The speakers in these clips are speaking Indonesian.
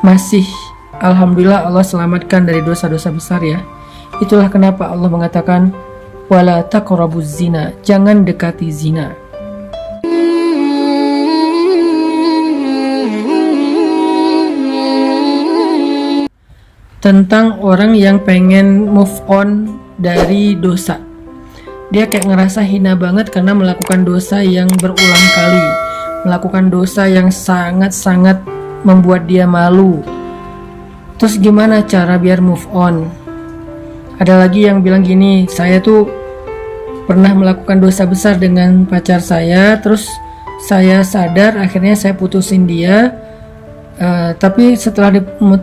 masih alhamdulillah Allah selamatkan dari dosa-dosa besar ya. Itulah kenapa Allah mengatakan wala taqrabuz zina, jangan dekati zina. Tentang orang yang pengen move on dari dosa. Dia kayak ngerasa hina banget karena melakukan dosa yang berulang kali, melakukan dosa yang sangat-sangat membuat dia malu. Terus gimana cara biar move on? Ada lagi yang bilang gini, saya tuh pernah melakukan dosa besar dengan pacar saya, terus saya sadar akhirnya saya putusin dia. Tapi setelah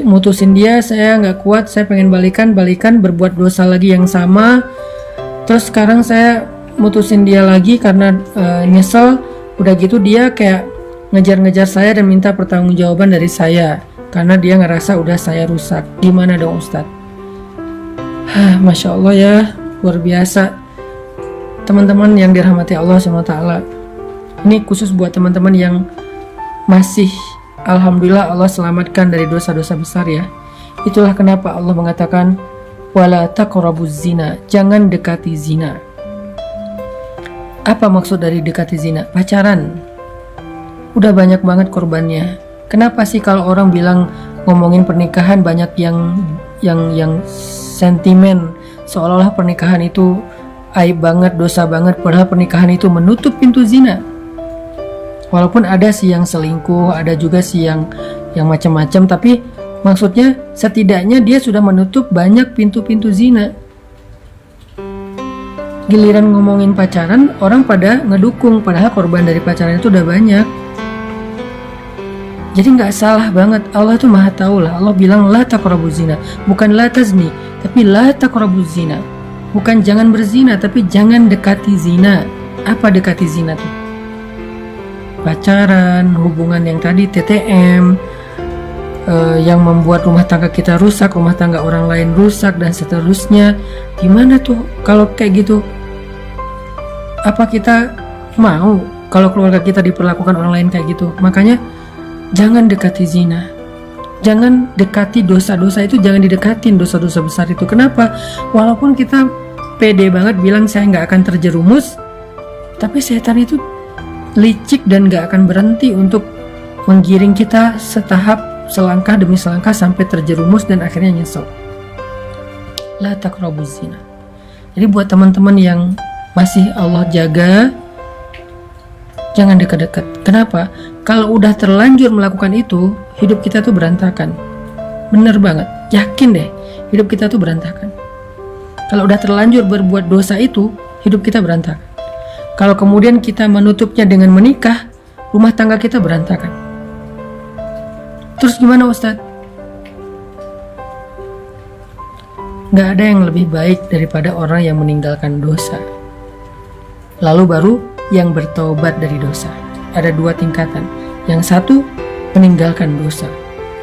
mutusin dia, saya nggak kuat, saya pengen balikan berbuat dosa lagi yang sama. Terus sekarang saya mutusin dia lagi karena nyesel. Udah gitu dia kayak ngejar-ngejar saya dan minta pertanggungjawaban dari saya karena dia ngerasa udah saya rusak. Gimana dong Ustadz? Masya Allah ya, luar biasa. Teman-teman yang dirahmati Allah SWT, ini khusus buat teman-teman yang masih alhamdulillah Allah selamatkan dari dosa-dosa besar ya. Itulah kenapa Allah mengatakan wala taqrabuz zina, jangan dekati zina. Apa maksud dari dekati zina? Pacaran. Udah banyak banget korbannya. Kenapa sih kalau orang bilang ngomongin pernikahan banyak yang sentimen, seolah-olah pernikahan itu aib banget, dosa banget, padahal pernikahan itu menutup pintu zina. Walaupun ada sih yang selingkuh, ada juga sih yang macam-macam, tapi maksudnya setidaknya dia sudah menutup banyak pintu-pintu zina. Giliran ngomongin pacaran, orang pada ngedukung, padahal korban dari pacaran itu udah banyak. Jadi nggak salah banget, Allah tuh maha tahu lah. Allah bilang la taqrabuz zina, bukan la tazni, tapi la taqrabuz zina. Bukan jangan berzina, tapi jangan dekati zina. Apa dekati zina tuh? Pacaran, hubungan yang tadi TTM, yang membuat rumah tangga kita rusak, rumah tangga orang lain rusak, dan seterusnya. Gimana tuh kalau kayak gitu? Apa kita mau kalau keluarga kita diperlakukan orang lain kayak gitu? Makanya jangan dekati zina, jangan dekati dosa-dosa itu, jangan didekatin dosa-dosa besar itu. Kenapa? Walaupun kita pede banget bilang saya nggak akan terjerumus, tapi setan itu licik dan gak akan berhenti untuk menggiring kita setahap, selangkah demi selangkah sampai terjerumus dan akhirnya nyesel. La taqrabuz zina. Jadi buat teman-teman yang masih Allah jaga, jangan dekat-dekat. Kenapa? Kalau udah terlanjur melakukan itu, hidup kita tuh berantakan. Bener banget, yakin deh, hidup kita tuh berantakan. Kalau udah terlanjur berbuat dosa itu, hidup kita berantakan. Kalau kemudian kita menutupnya dengan menikah, rumah tangga kita berantakan. Terus gimana Ustadz? Gak ada yang lebih baik daripada orang yang meninggalkan dosa, lalu baru yang bertobat dari dosa. Ada dua tingkatan. Yang satu, meninggalkan dosa.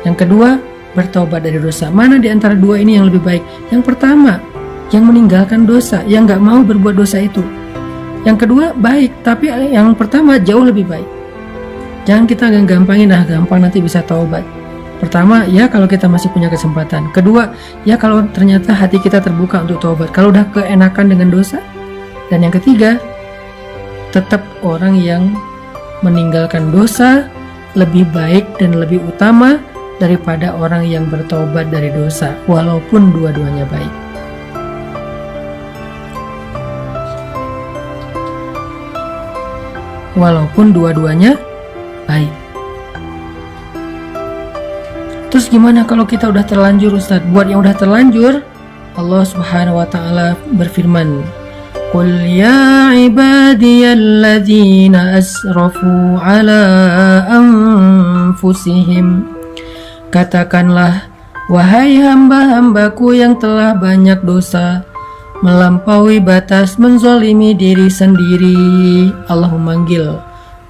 Yang kedua, bertobat dari dosa. Mana di antara dua ini yang lebih baik? Yang pertama, yang meninggalkan dosa, yang gak mau berbuat dosa itu. Yang kedua baik, tapi yang pertama jauh lebih baik. Jangan kita gampangin, gampang nanti bisa taubat. Pertama, ya kalau kita masih punya kesempatan. Kedua, ya kalau ternyata hati kita terbuka untuk taubat. Kalau udah keenakan dengan dosa. Dan yang ketiga, tetap orang yang meninggalkan dosa lebih baik dan lebih utama daripada orang yang bertaubat dari dosa, walaupun dua-duanya baik. Walaupun dua-duanya baik. Terus gimana kalau kita udah terlanjur Ustadz? Buat yang udah terlanjur, Allah Subhanahu wa ta'ala berfirman, Qul ya ibadiyalladzina asrafu ala anfusihim. Katakanlah, wahai hamba-hambaku yang telah banyak dosa, melampaui batas, menzolimi diri sendiri. Allah memanggil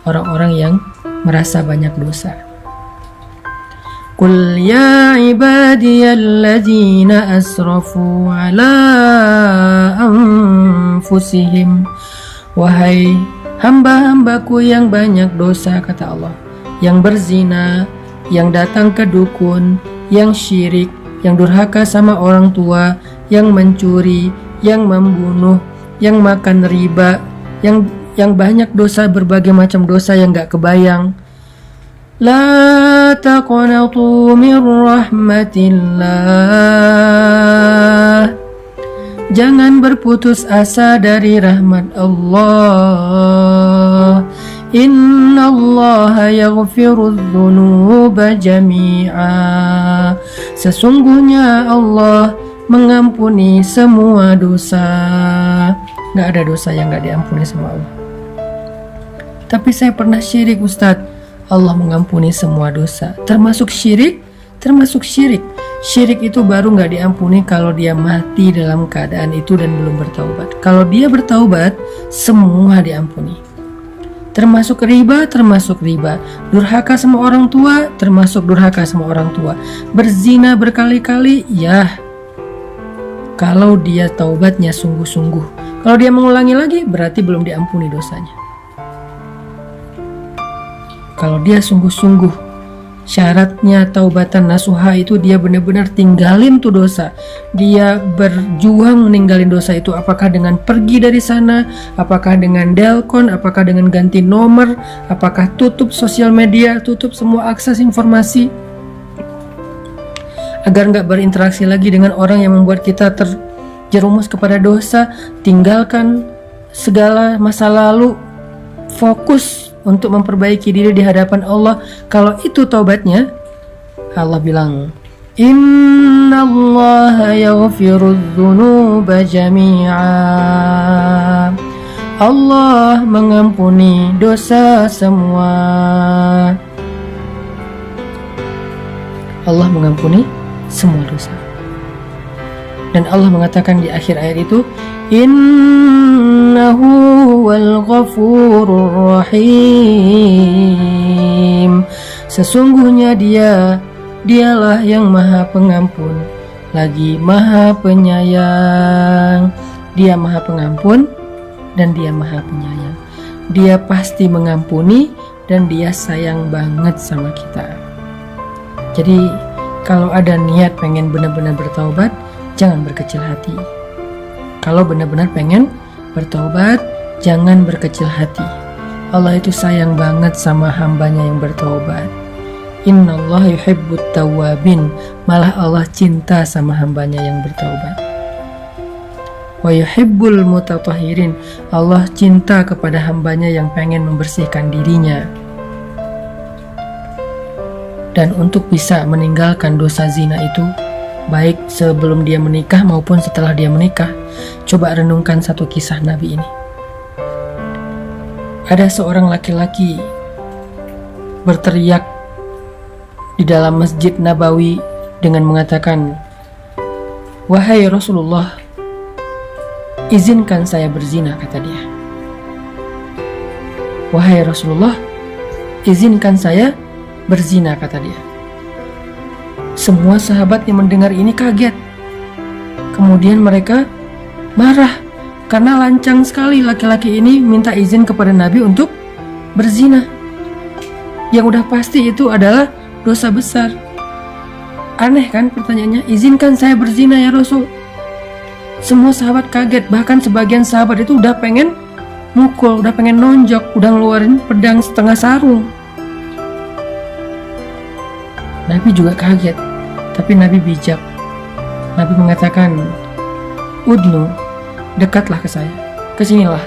orang-orang yang merasa banyak dosa. Qul ya ibadiyalladzina asrafu ala anfusihim. Wahai hamba-hambaku yang banyak dosa, kata Allah, yang berzina, yang datang ke dukun, yang syirik, yang durhaka sama orang tua, yang mencuri, yang membunuh, yang makan riba, yang banyak dosa, berbagai macam dosa yang gak kebayang. La taqnatu min rahmatillah. Jangan berputus asa dari rahmat Allah. Innallaha yaghfirudz dzunuba jami'a. Sesungguhnya Allah mengampuni semua dosa. Gak ada dosa yang gak diampuni sama Allah. Tapi saya pernah syirik, Ustadz. Allah mengampuni semua dosa, termasuk syirik. Syirik itu baru gak diampuni kalau dia mati dalam keadaan itu dan belum bertaubat. Kalau dia bertaubat, semua diampuni. Termasuk riba. Durhaka sama orang tua, termasuk durhaka sama orang tua. Berzina berkali-kali, ya, kalau dia taubatnya sungguh-sungguh. Kalau dia mengulangi lagi, berarti belum diampuni dosanya. Kalau dia sungguh-sungguh, syaratnya taubatan nasuha itu dia benar-benar tinggalin tuh dosa. Dia berjuang meninggalin dosa itu, apakah dengan pergi dari sana, apakah dengan delkon, apakah dengan ganti nomor, apakah tutup sosial media, tutup semua akses informasi, agar gak berinteraksi lagi dengan orang yang membuat kita terjerumus kepada dosa. Tinggalkan segala masa lalu, fokus untuk memperbaiki diri di hadapan Allah. Kalau itu taubatnya, Allah bilang, Innallaha yaghfirudz dzunuba jami'a. Allah mengampuni dosa semua. Allah mengampuni semua dosa. Dan Allah mengatakan di akhir ayat itu, Innahu wal ghafurur rahim. Sesungguhnya dialah yang maha pengampun, lagi maha penyayang. Dia maha pengampun dan dia maha penyayang. Dia pasti mengampuni dan dia sayang banget sama kita. Jadi kalau ada niat pengen benar-benar bertaubat, jangan berkecil hati. Kalau benar-benar pengen bertaubat, jangan berkecil hati. Allah itu sayang banget sama hambanya yang bertaubat. Innallaha yuhibbut tawwabin. Malah Allah cinta sama hambanya yang bertaubat. Wa yuhibbul mutatahhirin. Allah cinta kepada hambanya yang pengen membersihkan dirinya. Dan untuk bisa meninggalkan dosa zina itu, baik sebelum dia menikah maupun setelah dia menikah, coba renungkan satu kisah Nabi ini. Ada seorang laki-laki berteriak di dalam Masjid Nabawi dengan mengatakan, "Wahai Rasulullah, izinkan saya berzina," kata dia. "Wahai Rasulullah, izinkan saya berzina," kata dia. Semua sahabat yang mendengar ini kaget. Kemudian mereka marah karena lancang sekali laki-laki ini minta izin kepada Nabi untuk berzina. Yang udah pasti itu adalah dosa besar. Aneh kan pertanyaannya, izinkan saya berzina ya Rasul. Semua sahabat kaget, bahkan sebagian sahabat itu udah pengen mukul, udah pengen nonjok, udah ngeluarin pedang setengah sarung. Nabi juga kaget, tapi Nabi bijak. Nabi mengatakan, "Udnu, dekatlah ke saya, kesinilah."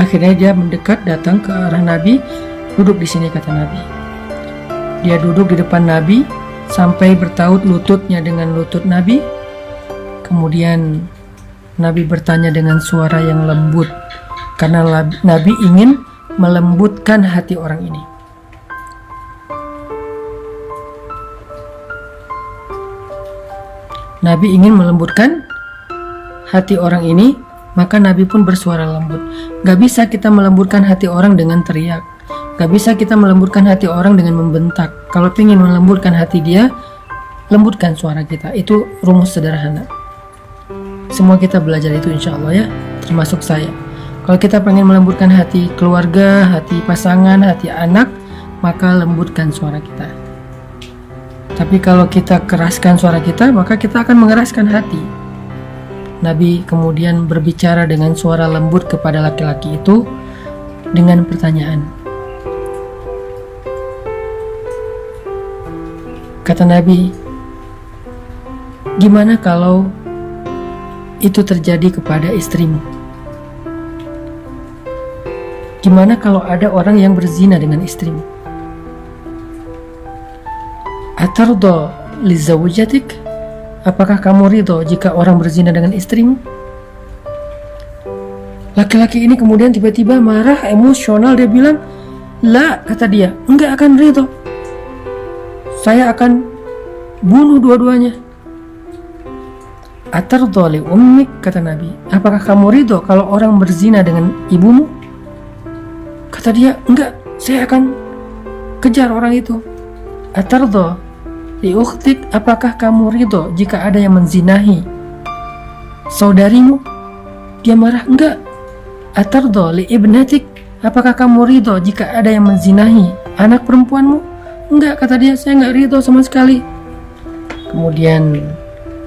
Akhirnya dia mendekat, datang ke arah Nabi, duduk di sini, kata Nabi. Dia duduk di depan Nabi sampai bertaut lututnya dengan lutut Nabi. Kemudian Nabi bertanya dengan suara yang lembut, karena Nabi ingin melembutkan hati orang ini. Nabi ingin melembutkan hati orang ini, maka Nabi pun bersuara lembut. Gak bisa kita melembutkan hati orang dengan teriak. Gak bisa kita melembutkan hati orang dengan membentak. Kalau ingin melembutkan hati dia, lembutkan suara kita. Itu rumus sederhana. Semua kita belajar itu insya Allah ya, termasuk saya. Kalau kita pengen melembutkan hati keluarga, hati pasangan, hati anak, maka lembutkan suara kita. Tapi kalau kita keraskan suara kita, maka kita akan mengeraskan hati. Nabi kemudian berbicara dengan suara lembut kepada laki-laki itu dengan pertanyaan. Kata Nabi, gimana kalau itu terjadi kepada istrimu? Gimana kalau ada orang yang berzina dengan istrimu? Atardo li zawjatik? Apakah kamu ridho jika orang berzina dengan istrimu? Laki-laki ini kemudian tiba-tiba marah, emosional. Dia bilang, "La," kata dia, "enggak akan ridho. Saya akan bunuh dua-duanya." Atardo li ummik, kata Nabi, apakah kamu ridho kalau orang berzina dengan ibumu? Kata dia, "Enggak, saya akan kejar orang itu." Atardo li ukhtik, apakah kamu ridho jika ada yang menzinahi saudarimu? Dia marah, "Enggak." Atardo li ibnatik, apakah kamu ridho jika ada yang menzinahi anak perempuanmu? "Enggak," kata dia, "saya enggak ridho sama sekali." Kemudian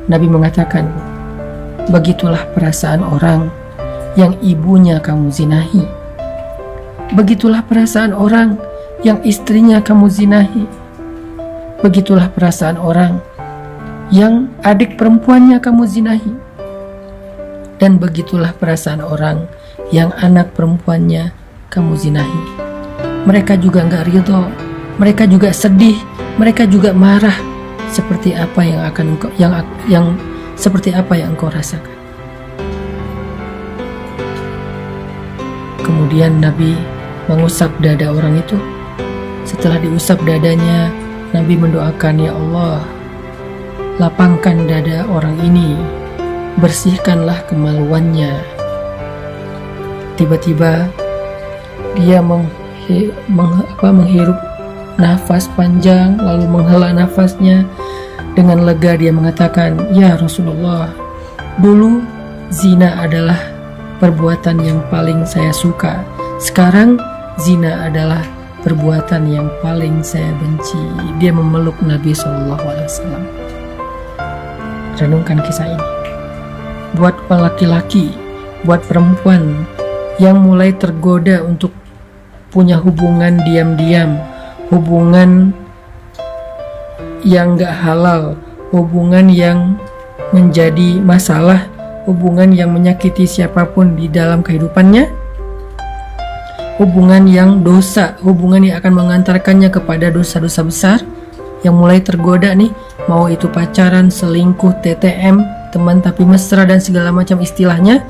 Nabi mengatakan, begitulah perasaan orang yang ibunya kamu zinahi. Begitulah perasaan orang yang istrinya kamu zinahi. Begitulah perasaan orang yang adik perempuannya kamu zinahi. Dan begitulah perasaan orang yang anak perempuannya kamu zinahi. Mereka juga enggak ridho, mereka juga sedih, mereka juga marah. Seperti apa yang akan engkau, seperti apa yang engkau rasakan. Kemudian Nabi mengusap dada orang itu. Setelah diusap dadanya, Nabi mendoakan, "Ya Allah, lapangkan dada orang ini, bersihkanlah kemaluannya." Tiba-tiba dia menghirup nafas panjang, lalu menghela nafasnya. Dengan lega dia mengatakan, "Ya Rasulullah, dulu zina adalah perbuatan yang paling saya suka. Sekarang zina adalah perbuatan yang paling saya benci." Dia memeluk Nabi SAW. Renungkan kisah ini. Buat laki-laki, buat perempuan yang mulai tergoda untuk punya hubungan diam-diam, hubungan yang gak halal, hubungan yang menjadi masalah, hubungan yang menyakiti siapapun di dalam kehidupannya, hubungan yang dosa, hubungan yang akan mengantarkannya kepada dosa-dosa besar, yang mulai tergoda nih, mau itu pacaran, selingkuh, TTM, teman tapi mesra dan segala macam istilahnya.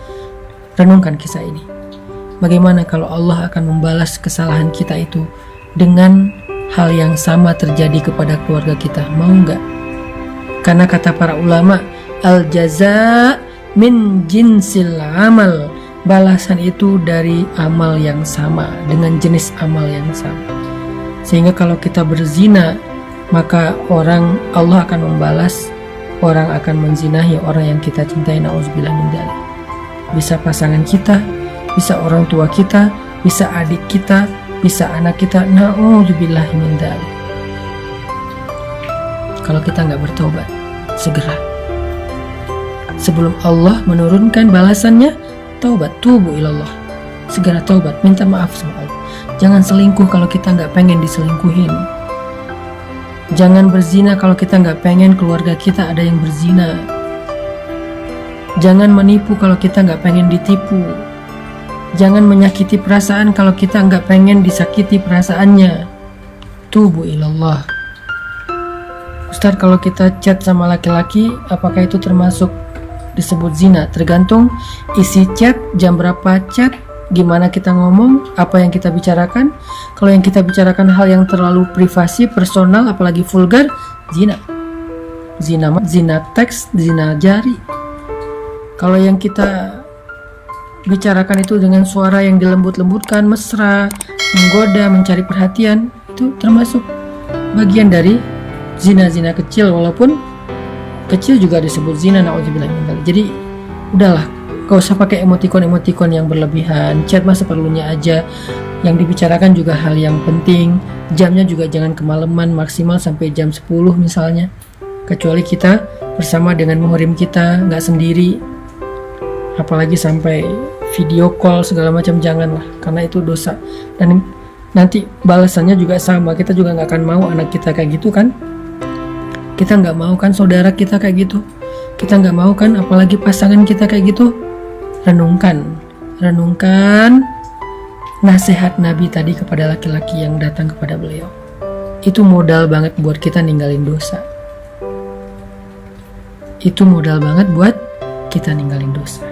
Renungkan kisah ini. Bagaimana kalau Allah akan membalas kesalahan kita itu dengan hal yang sama terjadi kepada keluarga kita? Mau nggak? Karena kata para ulama, al jaza min jinsil amal, balasan itu dari amal yang sama, dengan jenis amal yang sama. Sehingga kalau kita berzina, maka Allah akan membalas, orang akan menzinahi orang yang kita cintai, na'udzubillah min dzalik. Bisa pasangan kita, bisa orang tua kita, bisa adik kita, bisa anak kita, na'udzubillahi min dzalik. Kalau kita nggak bertobat segera, sebelum Allah menurunkan balasannya, taubat, tubu ilallah, segera taubat, minta maaf sama Allah. Jangan selingkuh kalau kita nggak pengen diselingkuhin. Jangan berzina kalau kita nggak pengen keluarga kita ada yang berzina. Jangan menipu kalau kita nggak pengen ditipu. Jangan menyakiti perasaan kalau kita nggak pengen disakiti perasaannya. Tubu ilallah. Ustaz, kalau kita chat sama laki-laki, apakah itu termasuk disebut zina? Tergantung isi chat, jam berapa chat, gimana kita ngomong, apa yang kita bicarakan. Kalau yang kita bicarakan hal yang terlalu privasi, personal, apalagi vulgar, zina. Zina teks, zina jari. Kalau yang kita bicarakan itu dengan suara yang dilembut-lembutkan, mesra, menggoda, mencari perhatian, itu termasuk bagian dari zina-zina kecil, walaupun kecil juga disebut zina, na'udzubillah min dzalik. Jadi udahlah, Gak usah pakai emotikon-emotikon yang berlebihan. Chat mah seperlunya aja. Yang dibicarakan juga hal yang penting. Jamnya juga jangan kemalaman, maksimal sampai jam 10 misalnya. Kecuali kita bersama dengan muhrim kita, nggak sendiri. Apalagi sampai video call segala macam, janganlah, karena itu dosa. Dan nanti balasannya juga sama. Kita juga nggak akan mau anak kita kayak gitu kan. Kita nggak mau kan saudara kita kayak gitu. Kita nggak mau kan apalagi pasangan kita kayak gitu. Renungkan nasihat Nabi tadi kepada laki-laki yang datang kepada beliau. Itu modal banget buat kita ninggalin dosa. Itu modal banget buat kita ninggalin dosa.